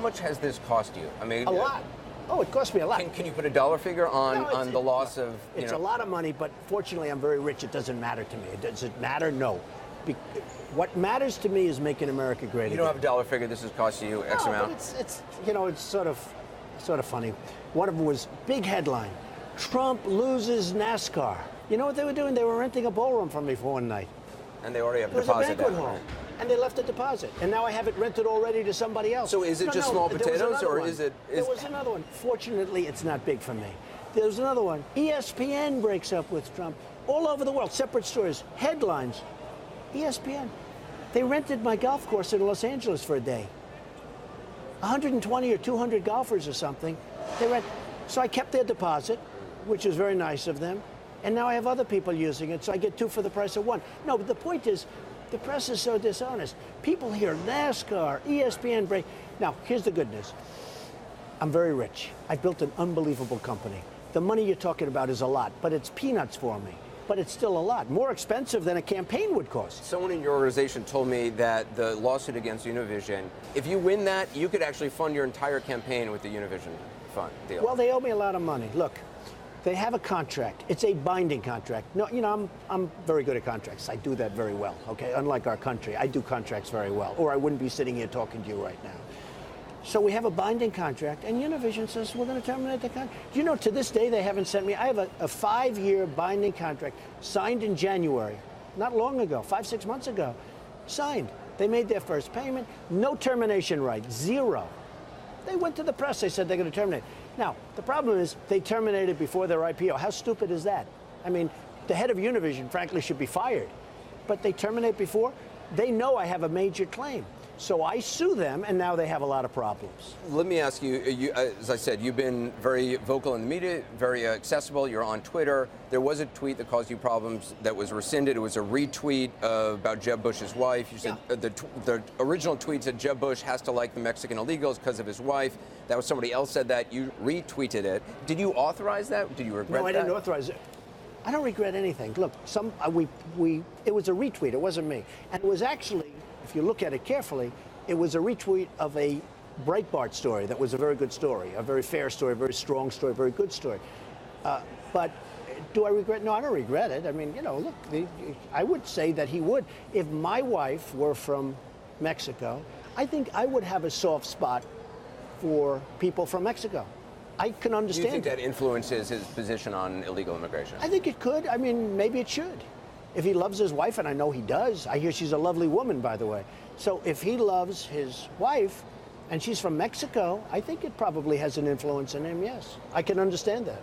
much has this cost you? I mean, A lot. Oh, it cost me a lot. Can you put a dollar figure on, No, on the loss of, It's a lot of money, but fortunately I'm very rich. It doesn't matter to me. Does it matter? No. What matters to me is making America great again. You don't have a dollar figure this has cost you X amount? But it's it's sort of funny. One of them was big headline. Trump loses NASCAR. You know what they were doing? They were renting a ballroom from me for one night. And they already have It was deposit a banquet down, hall. right? And they left a deposit. And now I have it rented already to somebody else. So is it just small there was potatoes, another or one. is it? There was another one. Fortunately, it's not big for me. There's another one. ESPN breaks up with Trump. All over the world, separate stories, headlines. ESPN. They rented my golf course in Los Angeles for a day. 120 or 200 golfers or something. So I kept their deposit, which is very nice of them. And now I have other people using it, so I get two for the price of one. No, but the point is, the press is so dishonest. People hear NASCAR, ESPN break. Now, here's the good news. I'm very rich. I built an unbelievable company. The money you're talking about is a lot, but it's peanuts for me. But it's still a lot. More expensive than a campaign would cost. Someone in your organization told me that the lawsuit against Univision, if you win that, you could actually fund your entire campaign with the Univision fund deal. Well, they owe me a lot of money. Look, they have a contract. It's a binding contract. No, I'm very good at contracts. I do that very well, okay? Unlike our country, I do contracts very well, or I wouldn't be sitting here talking to you right now. So we have a binding contract, and Univision says we're going to terminate the contract. Do you know, to this day, they haven't sent me. I have a 5-year binding contract signed in January, not long ago, 5-6 months ago. Signed. They made their first payment. No termination right. Zero. They went to the press. They said they're going to terminate. Now, the problem is they terminated before their IPO. How stupid is that? I mean, the head of Univision, frankly, should be fired. But they terminate before. They know I have a major claim. So I sue them, and now they have a lot of problems. Let me ask you, as I said, you've been very vocal in the media, very accessible. You're on Twitter. There was a tweet that caused you problems that was rescinded. It was a retweet about Jeb Bush's wife. You said the original tweet said Jeb Bush has to like the Mexican illegals because of his wife. That was somebody else said that. You retweeted it. Did you authorize that? Did you regret that? No, I didn't authorize it. I don't regret anything. Look, it was a retweet. It wasn't me. And it was actually, if you look at it carefully, it was a retweet of a Breitbart story that was a very good story, a very fair story, a very strong story, a very good story. But do I regret? No, I don't regret it. I mean, look, I would say that he would. If my wife were from Mexico, I think I would have a soft spot for people from Mexico. I can understand. Do you think that influences his position on illegal immigration? I think it could. I mean, maybe it should. If he loves his wife, and I know he does, I hear she's a lovely woman, by the way. So if he loves his wife, and she's from Mexico, I think it probably has an influence on him, yes. I can understand that.